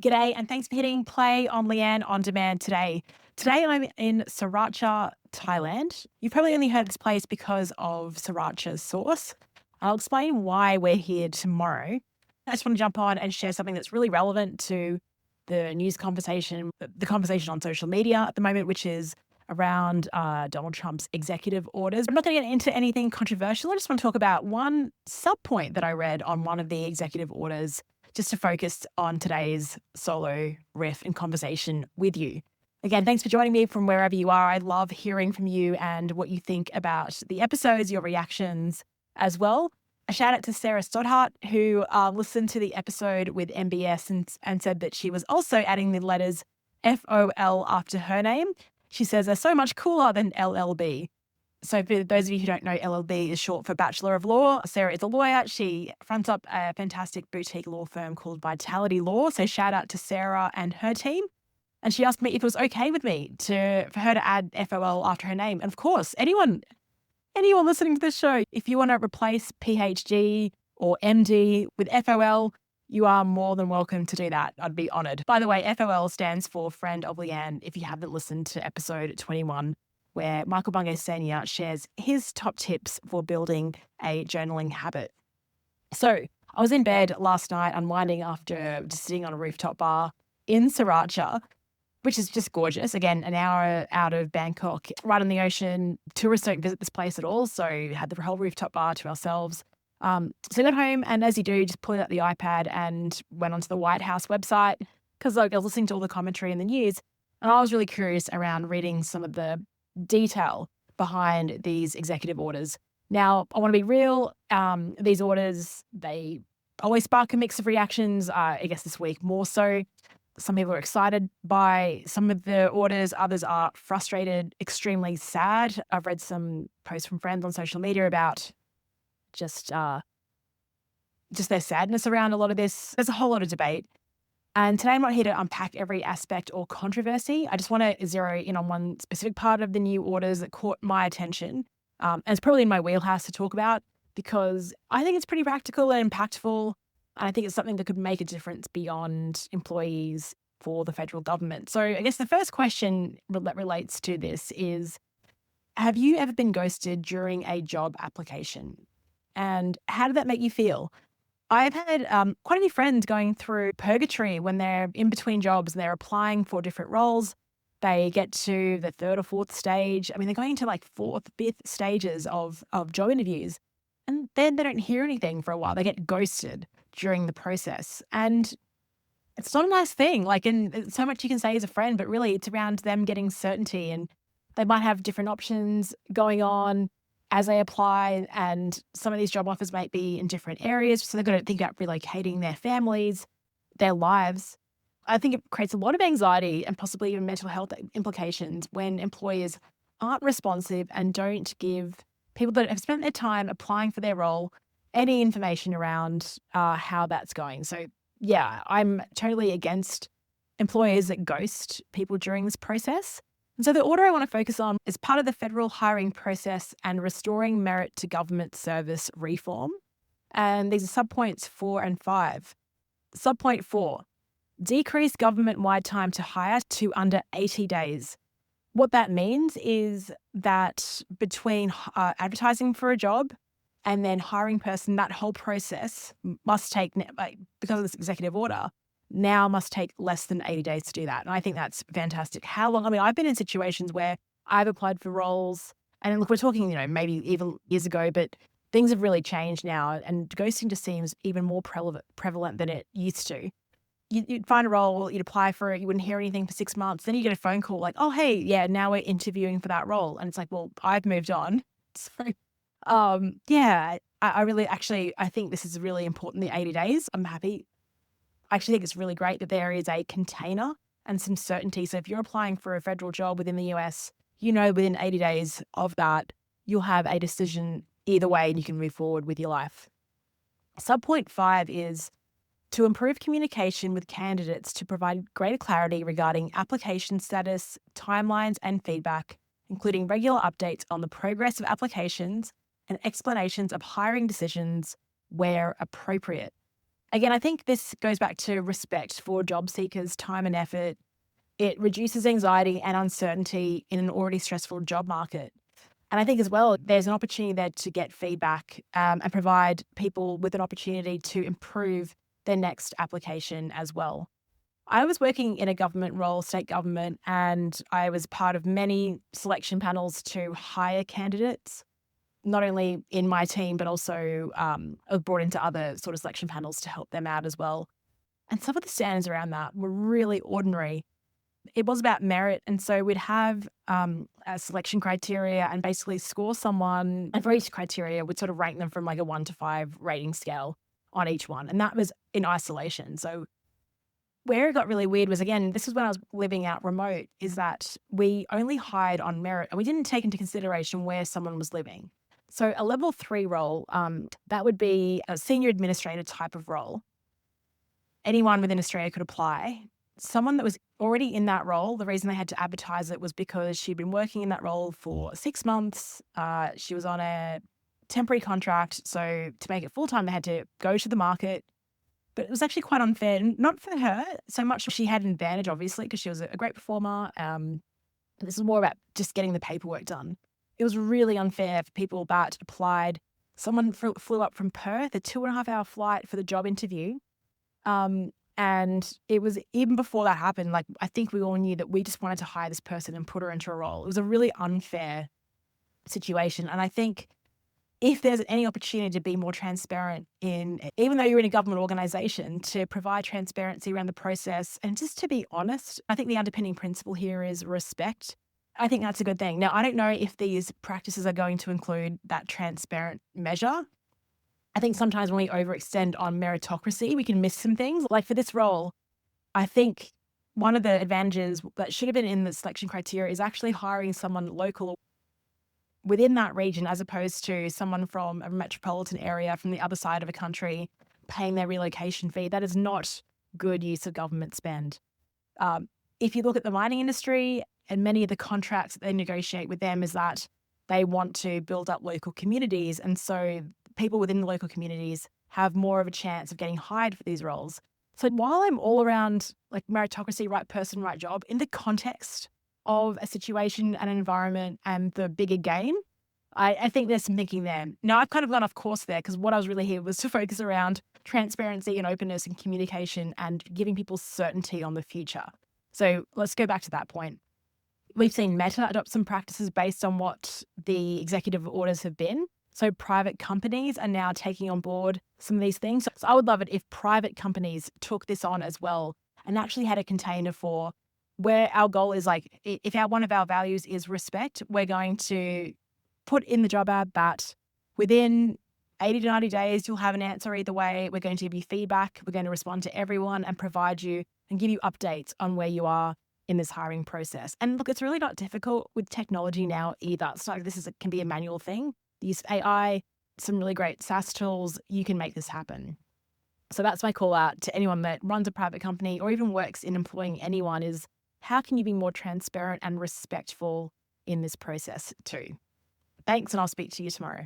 G'day, and thanks for hitting play on Leanne on Demand today. Today I'm in Sriracha, Thailand. You've probably only heard of this place because of Sriracha's sauce. I'll explain why we're here tomorrow. I just want to jump on and share something that's really relevant to the news conversation, the conversation on social media at the moment, which is around Donald Trump's executive orders. I'm not going to get into anything controversial. I just want to talk about one sub point that I read on one of the executive orders just to focus on today's solo riff and conversation with you. Again, thanks for joining me from wherever you are. I love hearing from you and what you think about the episodes, your reactions as well. A shout out to Sarah Stodhart, who listened to the episode with MBS and said that she was also adding the letters FOL after her name. She says they're so much cooler than LLB. So for those of you who don't know, LLB is short for Bachelor of Law. Sarah is a lawyer. She fronts up a fantastic boutique law firm called Vitality Law. So shout out to Sarah and her team. And she asked me if it was okay with me for her to add FOL after her name. And of course, anyone listening to this show, if you want to replace PhD or MD with FOL, you are more than welcome to do that. I'd be honored. By the way, FOL stands for Friend of Leanne, if you haven't listened to episode 21, where Michael Bungay Senior shares his top tips for building a journaling habit. So I was in bed last night unwinding after just sitting on a rooftop bar in Sriracha, which is just gorgeous. Again, an hour out of Bangkok, right on the ocean. Tourists don't visit this place at all, so we had the whole rooftop bar to ourselves. So I got home, and as you do, just pulled out the iPad and went onto the White House website because I was listening to all the commentary in the news, and I was really curious around reading some of the detail behind these executive orders. Now, I want to be real. These orders, they always spark a mix of reactions. I guess this week more so. Some people are excited by some of the orders. Others are frustrated, extremely sad. I've read some posts from friends on social media about just their sadness around a lot of this. There's a whole lot of debate. And today I'm not here to unpack every aspect or controversy. I just want to zero in on one specific part of the new orders that caught my attention. And it's probably in my wheelhouse to talk about because I think it's pretty practical and impactful. And I think it's something that could make a difference beyond employees for the federal government. So I guess the first question that relates to this is, have you ever been ghosted during a job application? And how did that make you feel? I've had quite a few friends going through purgatory when they're in between jobs and they're applying for different roles. They get to the third or fourth stage. I mean, they're going to like fourth, fifth stages of job interviews. And then they don't hear anything for a while. They get ghosted during the process. And it's not a nice thing. Like, and so much you can say as a friend, but really it's around them getting certainty. And they might have different options going on as they apply, and some of these job offers might be in different areas. So they've got to think about relocating their families, their lives. I think it creates a lot of anxiety and possibly even mental health implications when employers aren't responsive and don't give people that have spent their time applying for their role any information around how that's going. So yeah, I'm totally against employers that ghost people during this process. And so the order I want to focus on is part of the federal hiring process and restoring merit to government service reform. And these are subpoints 4 and 5. Subpoint 4, decrease government-wide time to hire to under 80 days. What that means is that between advertising for a job and then hiring person, that whole process must take, because of this executive order, now must take less than 80 days to do that. And I think that's fantastic. How long? I mean, I've been in situations where I've applied for roles, and look, we're talking, maybe even years ago, but things have really changed now, and ghosting just seems even more prevalent than it used to. You'd find a role, you'd apply for it, you wouldn't hear anything for 6 months. Then you get a phone call like, oh, hey, yeah, now we're interviewing for that role. And it's like, well, I've moved on. So, yeah, I really, actually, I think this is really important, the 80 days. I'm happy. I actually think it's really great that there is a container and some certainty. So if you're applying for a federal job within the US, within 80 days of that, you'll have a decision either way and you can move forward with your life. Subpoint 5 is to improve communication with candidates to provide greater clarity regarding application status, timelines, and feedback, including regular updates on the progress of applications and explanations of hiring decisions where appropriate. Again, I think this goes back to respect for job seekers' time and effort. It reduces anxiety and uncertainty in an already stressful job market. And I think as well, there's an opportunity there to get feedback and provide people with an opportunity to improve their next application as well. I was working in a government role, state government, and I was part of many selection panels to hire candidates, not only in my team, but also I was brought into other sort of selection panels to help them out as well. And some of the standards around that were really ordinary. It was about merit. And so we'd have a selection criteria and basically score someone. And for each criteria, we'd sort of rank them from like a 1 to 5 rating scale on each one. And that was in isolation. So where it got really weird was, again, this was when I was living out remote, is that we only hired on merit and we didn't take into consideration where someone was living. So a level 3 role, that would be a senior administrator type of role. Anyone within Australia could apply. Someone that was already in that role, the reason they had to advertise it was because she'd been working in that role for 6 months. She was on a temporary contract. So to make it full time, they had to go to the market. But it was actually quite unfair, not for her so much. She had an advantage, obviously, because she was a great performer. This is more about just getting the paperwork done. It was really unfair for people that applied. Someone flew up from Perth, a 2.5 hour flight for the job interview. And it was even before that happened, like I think we all knew that we just wanted to hire this person and put her into a role. It was a really unfair situation. And I think if there's any opportunity to be more transparent even though you're in a government organization, to provide transparency around the process and just to be honest, I think the underpinning principle here is respect. I think that's a good thing. Now, I don't know if these practices are going to include that transparent measure. I think sometimes when we overextend on meritocracy, we can miss some things. Like for this role, I think one of the advantages that should have been in the selection criteria is actually hiring someone local within that region, as opposed to someone from a metropolitan area from the other side of a country paying their relocation fee. That is not good use of government spend. If you look at the mining industry and many of the contracts that they negotiate with them, is that they want to build up local communities. And so people within the local communities have more of a chance of getting hired for these roles. So while I'm all around like meritocracy, right person, right job, in the context of a situation, an environment, and the bigger game, I think there's some thinking there. Now, I've kind of gone off course there because what I was really here was to focus around transparency and openness and communication and giving people certainty on the future. So let's go back to that point. We've seen Meta adopt some practices based on what the executive orders have been. So private companies are now taking on board some of these things. So I would love it if private companies took this on as well and actually had a container for where our goal is, like, if one of our values is respect, we're going to put in the job ad that within 80 to 90 days, you'll have an answer either way. We're going to give you feedback. We're going to respond to everyone and provide you and give you updates on where you are in this hiring process. And look, it's really not difficult with technology now either. It's not like can be a manual thing. Use AI, some really great SaaS tools. You can make this happen. So that's my call out to anyone that runs a private company or even works in employing anyone is, how can you be more transparent and respectful in this process too? Thanks, and I'll speak to you tomorrow.